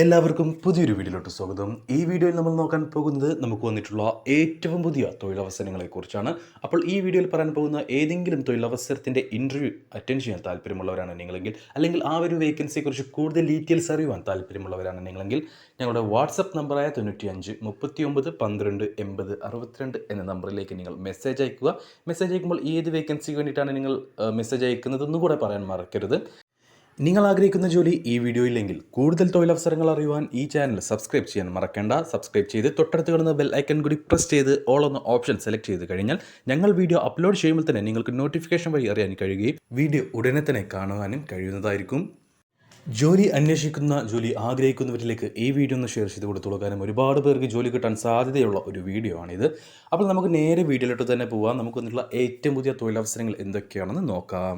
എല്ലാവർക്കും പുതിയൊരു വീഡിയോയിലോട്ട് സ്വാഗതം. ഈ വീഡിയോയിൽ നമ്മൾ നോക്കാൻ പോകുന്നത് നമുക്ക് വന്നിട്ടുള്ള ഏറ്റവും പുതിയ തൊഴിലവസരങ്ങളെക്കുറിച്ചാണ്. അപ്പോൾ ഈ വീഡിയോയിൽ പറയാൻ പോകുന്ന ഏതെങ്കിലും തൊഴിലവസരത്തിൻ്റെ ഇൻ്റർവ്യൂ അറ്റൻഡ് ചെയ്യാൻ താല്പര്യമുള്ളവരാണ് നിങ്ങളെങ്കിൽ, അല്ലെങ്കിൽ ആ ഒരു വേക്കൻസിയെക്കുറിച്ച് കൂടുതൽ ഡീറ്റെയിൽസ് അറിയുവാൻ താല്പര്യമുള്ളവരാണ് നിങ്ങളെങ്കിൽ, ഞങ്ങളുടെ വാട്സപ്പ് നമ്പറായ 95 39 12 80 62 എന്ന നമ്പറിലേക്ക് നിങ്ങൾ മെസ്സേജ് അയക്കുക. മെസ്സേജ് അയക്കുമ്പോൾ ഏത് വേക്കൻസിക്ക് വേണ്ടിയിട്ടാണ് നിങ്ങൾ മെസ്സേജ് അയക്കുന്നതെന്നും കൂടെ പറയാൻ മറക്കരുത്. നിങ്ങൾ ആഗ്രഹിക്കുന്ന ജോലി ഈ വീഡിയോയിലെങ്കിൽ കൂടുതൽ തൊഴിലവസരങ്ങൾ അറിയുവാൻ ഈ ചാനൽ സബ്സ്ക്രൈബ് ചെയ്യാൻ മറക്കേണ്ട. സബ്സ്ക്രൈബ് ചെയ്ത് തൊട്ടടുത്ത് കിടന്ന ബെൽ ഐക്കൺ കൂടി പ്രസ് ചെയ്ത് ഓൾ എന്ന ഓപ്ഷൻ സെലക്ട് ചെയ്ത് കഴിഞ്ഞാൽ ഞങ്ങൾ വീഡിയോ അപ്ലോഡ് ചെയ്യുമ്പോൾ തന്നെ നിങ്ങൾക്ക് നോട്ടിഫിക്കേഷൻ വഴി അറിയാൻ കഴിയുകയും വീഡിയോ ഉടനെ തന്നെ കാണുവാനും കഴിയുന്നതായിരിക്കും. ജോലി അന്വേഷിക്കുന്ന, ജോലി ആഗ്രഹിക്കുന്നവരിലേക്ക് ഈ വീഡിയോ ഒന്ന് ഷെയർ ചെയ്ത് കൊടുത്തോളൂ. കാരണം ഒരുപാട് പേർക്ക് ജോലി കിട്ടാൻ സാധ്യതയുള്ള ഒരു വീഡിയോ ആണിത്. അപ്പോൾ നമുക്ക് നേരെ വീഡിയോയിലോട്ട് തന്നെ പോവാം. നമുക്ക് വന്നിട്ടുള്ള ഏറ്റവും പുതിയ തൊഴിലവസരങ്ങൾ എന്തൊക്കെയാണെന്ന് നോക്കാം.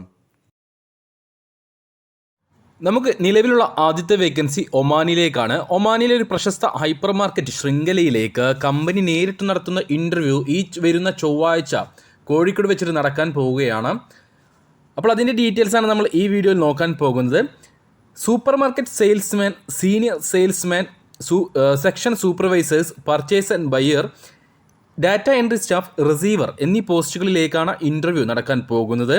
നമുക്ക് നിലവിലുള്ള ആദ്യത്തെ വേക്കൻസി ഒമാനിലേക്കാണ്. ഒമാനിലെ ഒരു പ്രശസ്ത ഹൈപ്പർ മാർക്കറ്റ് ശൃംഖലയിലേക്ക് കമ്പനി നേരിട്ട് നടത്തുന്ന ഇൻ്റർവ്യൂ ഈ വരുന്ന ചൊവ്വാഴ്ച കോഴിക്കോട് വെച്ചിട്ട് നടക്കാൻ പോവുകയാണ്. അപ്പോൾ അതിൻ്റെ ഡീറ്റെയിൽസാണ് നമ്മൾ ഈ വീഡിയോയിൽ നോക്കാൻ പോകുന്നത്. Super market salesman, senior salesman, section supervisors, purchase and buyer, data entry staff, receiver എന്നീ പോസ്റ്റുകളിലേക്കാണ് ഇൻ്റർവ്യൂ നടക്കാൻ പോകുന്നത്.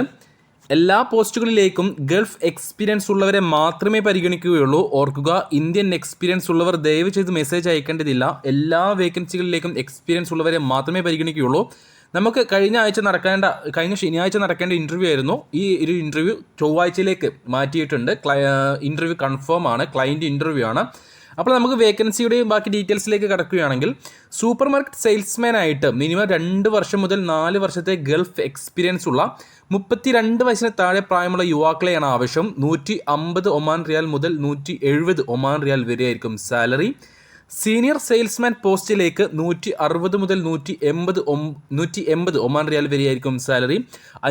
എല്ലാ പോസ്റ്റുകളിലേക്കും ഗൾഫ് എക്സ്പീരിയൻസ് ഉള്ളവരെ മാത്രമേ പരിഗണിക്കുകയുള്ളൂ. ഓർക്കുക, ഇന്ത്യൻ എക്സ്പീരിയൻസ് ഉള്ളവർ ദയവ് ചെയ്ത് മെസ്സേജ് അയക്കേണ്ടതില്ല. എല്ലാ വേക്കൻസികളിലേക്കും എക്സ്പീരിയൻസ് ഉള്ളവരെ മാത്രമേ പരിഗണിക്കുകയുള്ളൂ. നമുക്ക് കഴിഞ്ഞ ശനിയാഴ്ച നടക്കേണ്ട ഇൻ്റർവ്യൂ ആയിരുന്നു. ഈ ഒരു ഇൻ്റർവ്യൂ ചൊവ്വാഴ്ചയിലേക്ക് മാറ്റിയിട്ടുണ്ട്. ഇൻ്റർവ്യൂ കൺഫേം ആണ്, ക്ലയൻറ്റ് ഇൻ്റർവ്യൂ ആണ്. അപ്പോൾ നമുക്ക് വേക്കൻസിയുടെയും ബാക്കി ഡീറ്റെയിൽസിലേക്ക് കടക്കുകയാണെങ്കിൽ, സൂപ്പർ മാർക്കറ്റ് സെയിൽസ്മാൻ ആയിട്ട് മിനിമം 2 വർഷം മുതൽ 4 വർഷത്തെ ഗൾഫ് എക്സ്പീരിയൻസ് ഉള്ള 32 വയസ്സിന് താഴെ പ്രായമുള്ള യുവാക്കളെയാണ് ആവശ്യം. 150 ഒമാൻ റിയാൽ മുതൽ 170 ഒമാൻ റിയാൽ വരെയായിരിക്കും സാലറി. സീനിയർ സെയിൽസ്മാൻ പോസ്റ്റിലേക്ക് 160 മുതൽ 180 ഒമാൻ റിയാൽ വരെയായിരിക്കും സാലറി.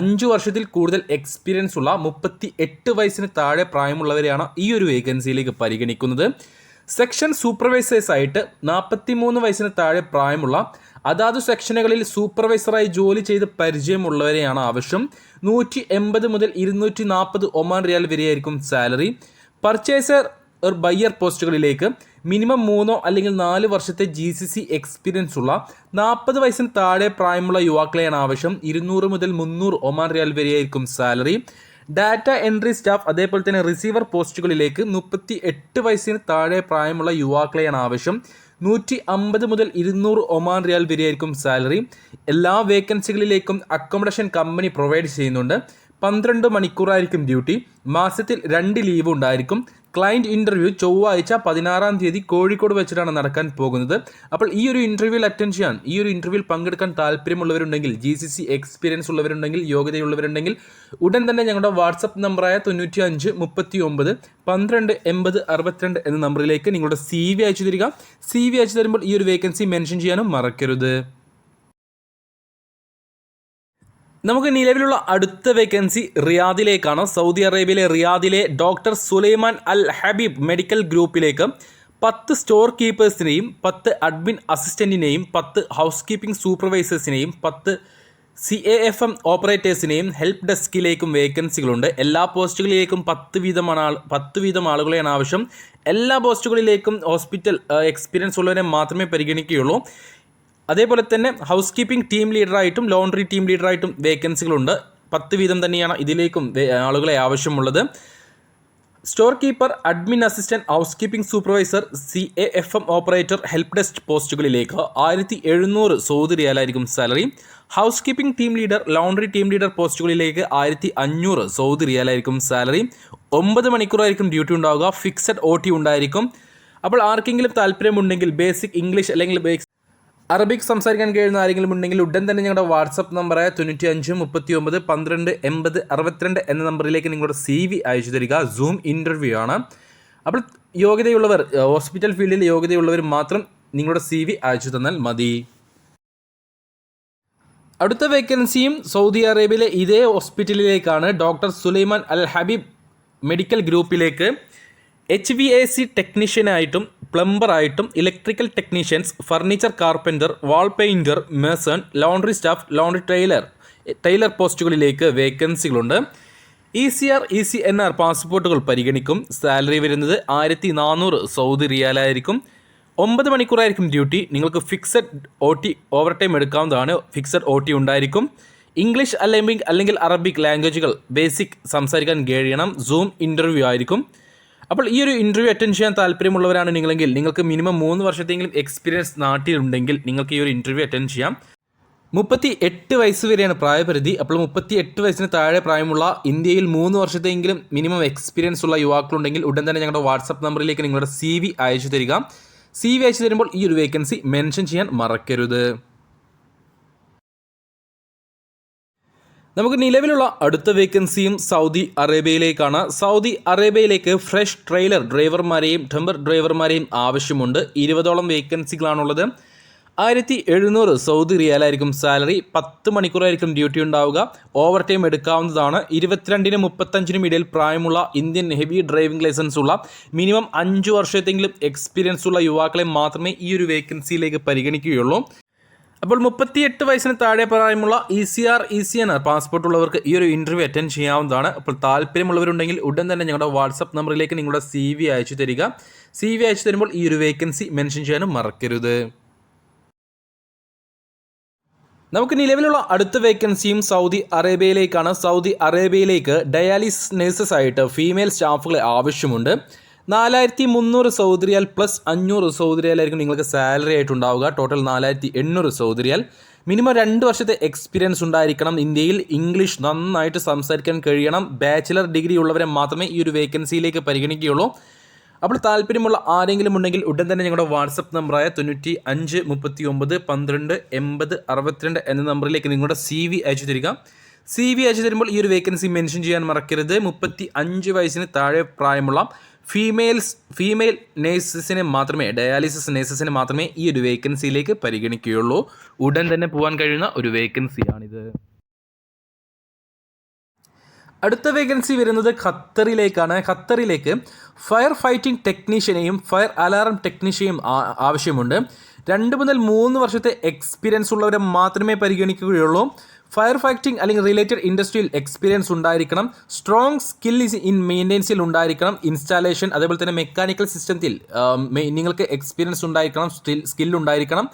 5 വർഷത്തിൽ കൂടുതൽ എക്സ്പീരിയൻസ് ഉള്ള 38 വയസ്സിന് താഴെ പ്രായമുള്ളവരെയാണ് ഈ ഒരു വേക്കൻസിയിലേക്ക് പരിഗണിക്കുന്നത്. സെക്ഷൻ സൂപ്പർവൈസേഴ്സ് ആയിട്ട് 43 വയസ്സിന് താഴെ പ്രായമുള്ള അതാത് സെക്ഷനുകളിൽ സൂപ്പർവൈസറായി ജോലി ചെയ്ത് പരിചയമുള്ളവരെയാണ് ആവശ്യം. 180 മുതൽ 240 ഒമാൻ റിയാൽ വരെയായിരിക്കും സാലറി. പർച്ചേസർ ബയ്യർ പോസ്റ്റുകളിലേക്ക് മിനിമം 3 അല്ലെങ്കിൽ 4 വർഷത്തെ GCC എക്സ്പീരിയൻസ് ഉള്ള 40 വയസ്സിന് താഴെ പ്രായമുള്ള യുവാക്കളെയാണ് ആവശ്യം. 200 മുതൽ 300 ഒമാൻ റിയാൽ വരെയായിരിക്കും സാലറി. ഡാറ്റ എൻട്രി സ്റ്റാഫ്, അതേപോലെ തന്നെ റിസീവർ പോസ്റ്റുകളിലേക്ക് 38 വയസ്സിന് താഴെ പ്രായമുള്ള യുവാക്കളെയാണ് ആവശ്യം. 150 മുതൽ 200 ഒമാൻ റിയാൽ വരെയായിരിക്കും സാലറി. എല്ലാ വേക്കൻസികളിലേക്കും അക്കോമഡേഷൻ കമ്പനി പ്രൊവൈഡ് ചെയ്യുന്നുണ്ട്. 12 മണിക്കൂറായിരിക്കും ഡ്യൂട്ടി. മാസത്തിൽ 2 ലീവ് ഉണ്ടായിരിക്കും. ക്ലയൻറ്റ് ഇൻ്റർവ്യൂ ചൊവ്വാഴ്ച 16-ാം തീയതി കോഴിക്കോട് വെച്ചിട്ടാണ് നടക്കാൻ പോകുന്നത്. അപ്പോൾ ഈ ഒരു ഇൻ്റർവ്യൂവിൽ അറ്റൻഡ് ചെയ്യാൻ, ഈ ഒരു ഇൻ്റർവ്യൂവിൽ പങ്കെടുക്കാൻ താല്പര്യമുള്ളവരുണ്ടെങ്കിൽ, GCC എക്സ്പീരിയൻസ് ഉള്ളവരുണ്ടെങ്കിൽ, യോഗ്യതയുള്ളവരുണ്ടെങ്കിൽ ഉടൻ തന്നെ ഞങ്ങളുടെ വാട്സപ്പ് നമ്പറായ 95 39 12 80 62 എന്ന നമ്പറിലേക്ക് നിങ്ങളുടെ CV അയച്ചു തരിക. CV അയച്ചു തരുമ്പോൾ ഈ ഒരു വേക്കൻസി മെൻഷൻ ചെയ്യാനും മറക്കരുത്. നമുക്ക് നിലവിലുള്ള അടുത്ത വേക്കൻസി റിയാദിലേക്കാണ്. സൗദി അറേബ്യയിലെ റിയാദിലെ doctor Sulaiman Al Habib medical ഗ്രൂപ്പിലേക്ക് 10 സ്റ്റോർ കീപ്പേഴ്സിനെയും 10 അഡ്മിൻ അസിസ്റ്റൻറ്റിനെയും 10 ഹൗസ് കീപ്പിംഗ് സൂപ്പർവൈസേഴ്സിനെയും 10 CAFM ഓപ്പറേറ്റേഴ്സിനെയും ഹെൽപ്പ് ഡെസ്കിലേക്കും വേക്കൻസികളുണ്ട്. എല്ലാ പോസ്റ്റുകളിലേക്കും 10 വീതം ആളുകളെയാണ് ആവശ്യം. എല്ലാ പോസ്റ്റുകളിലേക്കും ഹോസ്പിറ്റൽ എക്സ്പീരിയൻസ് ഉള്ളവരെ മാത്രമേ പരിഗണിക്കുകയുള്ളൂ. അതേപോലെ തന്നെ ഹൗസ് കീപ്പിംഗ് ടീം ലീഡറായിട്ടും ലോണ്ടറി ടീം ലീഡറായിട്ടും വേക്കൻസികളുണ്ട്. 10 വീതം തന്നെയാണ് ഇതിലേക്കും ആളുകളെ ആവശ്യമുള്ളത്. Store keeper, admin assistant, house keeping supervisor, CAFM operator, help desk പോസ്റ്റുകളിലേക്ക് 1700 സൗദി റിയാലായിരിക്കും salary. House keeping team leader, laundry team leader പോസ്റ്റുകളിലേക്ക് 1500 സൗദി റിയാലായിരിക്കും സാലറി. 9 മണിക്കൂറായിരിക്കും ഡ്യൂട്ടി ഉണ്ടാവുക. ഫിക്സഡ് OT ഉണ്ടായിരിക്കും. അപ്പോൾ ആർക്കെങ്കിലും താല്പര്യമുണ്ടെങ്കിൽ, ബേസിക് ഇംഗ്ലീഷ് അല്ലെങ്കിൽ അറബിക് സംസാരിക്കാൻ കഴിയുന്ന ആരെങ്കിലും ഉണ്ടെങ്കിൽ ഉടൻ തന്നെ ഞങ്ങളുടെ വാട്സപ്പ് നമ്പറായ 95 39 12 80 62 എന്ന നമ്പറിലേക്ക് നിങ്ങളുടെ CV അയച്ചു തരിക. സൂം ഇൻ്റർവ്യൂ ആണ്. അപ്പോൾ യോഗ്യതയുള്ളവർ, ഹോസ്പിറ്റൽ ഫീൽഡിൽ യോഗ്യതയുള്ളവർ മാത്രം നിങ്ങളുടെ CV അയച്ചു തന്നാൽ മതി. അടുത്ത വേക്കൻസിയും സൗദി അറേബ്യയിലെ ഇതേ ഹോസ്പിറ്റലിലേക്കാണ്. Doctor Sulaiman Al Habib medical ഗ്രൂപ്പിലേക്ക് HVAC ടെക്നീഷ്യനായിട്ടും പ്ലംബറായിട്ടും electrical technicians, furniture carpenter, wall painter, mason, laundry staff, laundry tailor പോസ്റ്റുകളിലേക്ക് വേക്കൻസികളുണ്ട്. ECR, ECNR പാസ്പോർട്ടുകൾ പരിഗണിക്കും. സാലറി വരുന്നത് 1400 സൗദി റിയാലായിരിക്കും. 9 മണിക്കൂറായിരിക്കും ഡ്യൂട്ടി. നിങ്ങൾക്ക് ഫിക്സഡ് OT ഓവർ ടൈം എടുക്കാവുന്നതാണ്. ഫിക്സഡ് OT ഉണ്ടായിരിക്കും. ഇംഗ്ലീഷ് അല്ലെങ്കിൽ അറബിക് ലാംഗ്വേജുകൾ ബേസിക് സംസാരിക്കാൻ കഴിയണം. സൂം ഇൻ്റർവ്യൂ ആയിരിക്കും. അപ്പോൾ ഈ ഒരു ഇൻ്റർവ്യൂ അറ്റൻഡ് ചെയ്യാൻ താല്പര്യമുള്ളവരാണ് നിങ്ങളെങ്കിൽ, നിങ്ങൾക്ക് മിനിമം 3 വർഷത്തെങ്കിലും എക്സ്പീരിയൻസ് നാട്ടിലുണ്ടെങ്കിൽ നിങ്ങൾക്ക് ഈ ഒരു ഇൻ്റർവ്യൂ അറ്റൻഡ് ചെയ്യാം. 38 വയസ്സ് വരെയാണ് പ്രായപരിധി. അപ്പോൾ 38 വയസ്സിന് താഴെ പ്രായമുള്ള ഇന്ത്യയിൽ 3 വർഷത്തെങ്കിലും മിനിമം എക്സ്പീരിയൻസ് ഉള്ള യുവാക്കളുണ്ടെങ്കിൽ ഉടൻ തന്നെ ഞങ്ങളുടെ വാട്സപ്പ് നമ്പറിലേക്ക് നിങ്ങളുടെ CV അയച്ചു തരിക. CV അയച്ചു തരുമ്പോൾ ഈ ഒരു വേക്കൻസി മെൻഷൻ ചെയ്യാൻ മറക്കരുത്. നമുക്ക് നിലവിലുള്ള അടുത്ത വേക്കൻസിയും സൗദി അറേബ്യയിലേക്കാണ്. സൗദി അറേബ്യയിലേക്ക് ഫ്രഷ് ട്രെയിലർ ഡ്രൈവർമാരെയും ടെമ്പർ ഡ്രൈവർമാരെയും ആവശ്യമുണ്ട്. 20ഓളം വേക്കൻസികളാണുള്ളത്. 1700 സൗദി റിയാലായിരിക്കും സാലറി. 10 മണിക്കൂറായിരിക്കും ഡ്യൂട്ടി ഉണ്ടാവുക. ഓവർ ടൈം എടുക്കാവുന്നതാണ്. 22നും 35നും ഇടയിൽ പ്രായമുള്ള ഇന്ത്യൻ ഹെവി ഡ്രൈവിംഗ് ലൈസൻസ് ഉള്ള മിനിമം 5 വർഷത്തെങ്കിലും എക്സ്പീരിയൻസ് ഉള്ള യുവാക്കളെ മാത്രമേ ഈ ഒരു വേക്കൻസിയിലേക്ക് പരിഗണിക്കുകയുള്ളൂ. അപ്പോൾ 38 വയസ്സിന് താഴെ പ്രായമുള്ള ECR, ECNR പാസ്പോർട്ട് ഉള്ളവർക്ക് ഈ ഒരു ഇൻ്റർവ്യൂ അറ്റൻഡ് ചെയ്യാവുന്നതാണ്. അപ്പോൾ താല്പര്യമുള്ളവരുണ്ടെങ്കിൽ ഉടൻ തന്നെ ഞങ്ങളുടെ വാട്സപ്പ് നമ്പറിലേക്ക് നിങ്ങളുടെ CV അയച്ചു തരിക. CV അയച്ചു തരുമ്പോൾ ഈ ഒരു വേക്കൻസി മെൻഷൻ ചെയ്യാനും മറക്കരുത്. നമുക്ക് നിലവിലുള്ള അടുത്ത വേക്കൻസിയും സൗദി അറേബ്യയിലേക്കാണ്. സൗദി അറേബ്യയിലേക്ക് ഡയാലിസിസ് നേഴ്സസ് ആയിട്ട് ഫീമെയിൽ സ്റ്റാഫുകളെ ആവശ്യമുണ്ട്. 4300 സൗദി റിയാൽ പ്ലസ് 500 സൗദി റിയാലായിരിക്കും നിങ്ങൾക്ക് സാലറി ആയിട്ടുണ്ടാവുക. Total 4800 Saudi riyal. മിനിമം 2 വർഷത്തെ എക്സ്പീരിയൻസ് ഉണ്ടായിരിക്കണം. ഇന്ത്യയിൽ ഇംഗ്ലീഷ് നന്നായിട്ട് സംസാരിക്കാൻ കഴിയണം. ബാച്ചിലർ ഡിഗ്രി ഉള്ളവരെ മാത്രമേ ഈ ഒരു വേക്കൻസിയിലേക്ക് പരിഗണിക്കുകയുള്ളൂ. അപ്പോൾ താല്പര്യമുള്ള ആരെങ്കിലും ഉണ്ടെങ്കിൽ ഉടൻ തന്നെ ഞങ്ങളുടെ വാട്സപ്പ് നമ്പറായ 95 39 12 80 62 എന്ന നമ്പറിലേക്ക് നിങ്ങളുടെ CV അയച്ചു തരിക. CV അയച്ചു തരുമ്പോൾ ഈ ഒരു വേക്കൻസി മെൻഷൻ ചെയ്യാൻ മറക്കരുത്. 35 വയസ്സിന് താഴെ പ്രായമുള്ള ഫീമെയിൽ നേഴ്സസിനെ മാത്രമേ, ഡയാലിസിസ് നേഴ്സസിനെ മാത്രമേ ഈ ഒരു വേക്കൻസിയിലേക്ക് പരിഗണിക്കുകയുള്ളൂ. ഉടൻ തന്നെ പോകാൻ കഴിയുന്ന ഒരു വേക്കൻസിയാണിത്. അടുത്ത വേക്കൻസി വരുന്നത് ഖത്തറിലേക്കാണ്. ഖത്തറിലേക്ക് ഫയർ ഫൈറ്റിംഗ് ടെക്നീഷ്യനെയും ഫയർ അലാറം ടെക്നീഷ്യനെയും ആവശ്യമുണ്ട്. 2 മുതൽ 3 വർഷത്തെ എക്സ്പീരിയൻസ് ഉള്ളവരെ മാത്രമേ പരിഗണിക്കുകയുള്ളൂ. ഫയർ ഫൈറ്റിംഗ് അല്ലെങ്കിൽ റിലേറ്റഡ് ഇൻഡസ്ട്രിയിൽ എക്സ്പീരിയൻസ് ഉണ്ടായിരിക്കണം. സ്ട്രോങ് സ്കിൽ ഇൻ മെയിൻ്റെനൻസിൽ ഉണ്ടായിരിക്കണം. ഇൻസ്റ്റാളേഷൻ അതേപോലെ തന്നെ മെക്കാനിക്കൽ സിസ്റ്റത്തിൽ നിങ്ങൾക്ക് എക്സ്പീരിയൻസ് ഉണ്ടായിരിക്കണം. സ്കിൽ ഉണ്ടായിരിക്കണം.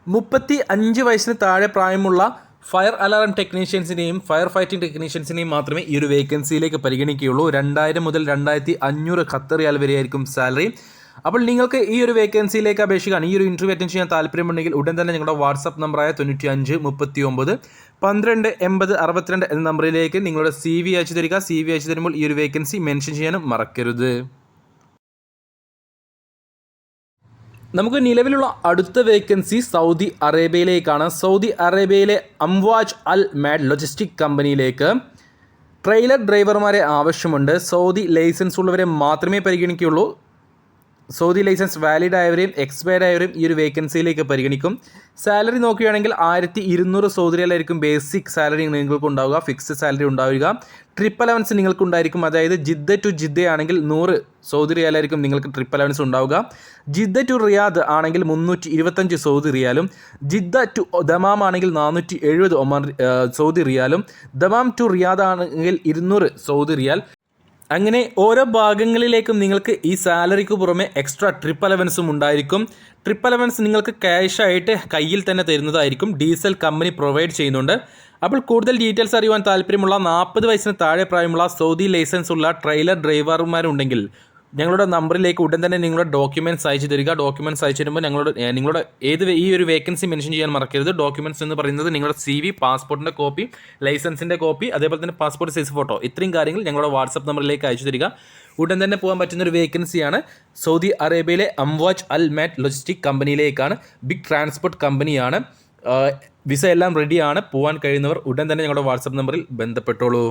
35 വയസ്സിന് താഴെ പ്രായമുള്ള ഫയർ അലാറം ടെക്നീഷ്യൻസിനെയും ഫയർ ഫൈറ്റിംഗ് ടെക്നീഷ്യൻസിനെയും മാത്രമേ ഈ ഒരു വേക്കൻസിയിലേക്ക് പരിഗണിക്കുകയുള്ളൂ. 2000 മുതൽ 2500 ഖത്തർ റിയാൽ വരെയായിരിക്കും സാലറി. അപ്പോൾ നിങ്ങൾക്ക് ഈ ഒരു വേക്കൻസിയിലേക്ക് അപേക്ഷിക്കാൻ, ഈ ഒരു ഇൻ്റർവ്യൂ അറ്റൻഡ് ചെയ്യാൻ താല്പര്യമുണ്ടെങ്കിൽ ഉടൻ തന്നെ ഞങ്ങളുടെ വാട്സപ്പ് നമ്പറായ 95 39 12 80 62 എന്ന നമ്പറിലേക്ക് നിങ്ങളുടെ CV അയച്ചു തരിക. CV അയച്ചു തരുമ്പോൾ ഈ ഒരു വേക്കൻസി മെൻഷൻ ചെയ്യാനും മറക്കരുത്. നമുക്ക് നിലവിലുള്ള അടുത്ത വേക്കൻസി സൗദി അറേബ്യയിലേക്കാണ്. സൗദി അറേബ്യയിലെ അംവാജ് അൽ മാഡ് ലോജിസ്റ്റിക് കമ്പനിയിലേക്ക് ട്രെയിലർ ഡ്രൈവർമാരെ ആവശ്യമുണ്ട്. സൗദി ലൈസൻസ് ഉള്ളവരെ മാത്രമേ പരിഗണിക്കുകയുള്ളൂ. സൗദി ലൈസൻസ് വാലിഡ് ആയവരെയും എക്സ്പയർഡ് ആയവരെയും ഈ ഒരു വേക്കൻസിയിലേക്ക് പരിഗണിക്കും. സാലറി നോക്കുകയാണെങ്കിൽ 1200 സൗദി റിയാലായിരിക്കും ബേസിക് സാലറി നിങ്ങൾക്ക് ഉണ്ടാവുക. ഫിക്സ്ഡ് സാലറി ഉണ്ടാവുക. ട്രിപ്പ് അലവൻസ് നിങ്ങൾക്ക് ഉണ്ടായിരിക്കും. അതായത് ജിദ്ദ ടു ജിദ്ദ ആണെങ്കിൽ 100 സൗദി റിയാലായിരിക്കും നിങ്ങൾക്ക് ട്രിപ്പ് അലവൻസ് ഉണ്ടാവുക. ജിദ്ദ ടു റിയാദ് ആണെങ്കിൽ 325 സൗദി റിയാലും, ജിദ്ദ ടു ദമാം ആണെങ്കിൽ 470 സൗദി റിയാലും, ദമാം ടു റിയാദ് ആണെങ്കിൽ 200 സൗദി റിയാൽ. അങ്ങനെ ഓരോ ഭാഗങ്ങളിലേക്കും നിങ്ങൾക്ക് ഈ സാലറിക്ക് പുറമെ എക്സ്ട്രാ ട്രിപ്പ് അലവൻസും ഉണ്ടായിരിക്കും. ട്രിപ്പ് അലവൻസ് നിങ്ങൾക്ക് ക്യാഷായിട്ട് കയ്യിൽ തന്നെ തരുന്നതായിരിക്കും. ഡീസൽ കമ്പനി പ്രൊവൈഡ് ചെയ്യുന്നുണ്ട്. അപ്പോൾ കൂടുതൽ ഡീറ്റെയിൽസ് അറിയുവാൻ താല്പര്യമുള്ള 40 വയസ്സിന് താഴെ പ്രായമുള്ള സൗദി ലൈസൻസ് ഉള്ള ട്രെയിലർ ഡ്രൈവർമാരുണ്ടെങ്കിൽ ഞങ്ങളുടെ നമ്പറിലേക്ക് ഉടൻ തന്നെ നിങ്ങളുടെ ഡോക്യുമെൻറ്റ്സ് അയച്ചു തരിക. ഡോക്യുമെൻറ്റ്സ് അയച്ചു തരുമ്പോൾ നിങ്ങളുടെ ഈ ഒരു വേക്കൻസി മെൻഷൻ ചെയ്യാൻ മറക്കരുത്. ഡോക്യുമെൻറ്റ്സ് എന്ന് പറയുന്നത് നിങ്ങളുടെ CV, പാസ്പോർട്ടിൻ്റെ കോപ്പി, ലൈസൻസിൻ്റെ കോപ്പി, അതേപോലെ തന്നെ പാസ്പോർട്ട് സൈസ് ഫോട്ടോ, ഇത്രയും കാര്യങ്ങൾ ഞങ്ങളുടെ വാട്സപ്പ് നമ്പറിലേക്ക് അയച്ചു തരിക. ഉടൻ തന്നെ പോകാൻ പറ്റുന്ന ഒരു വേക്കൻസിയാണ്. സൗദി അറേബ്യയിലെ അംവാജ് അൽ മാഡ് ലോജിസ്റ്റിക് കമ്പനിയിലേക്കാണ്. ബിഗ് ട്രാൻസ്പോർട്ട് കമ്പനിയാണ്. വിസ എല്ലാം റെഡിയാണ്. പോകാൻ കഴിയുന്നവർ ഉടൻ തന്നെ ഞങ്ങളുടെ വാട്സപ്പ് നമ്പറിൽ ബന്ധപ്പെട്ടോളൂ.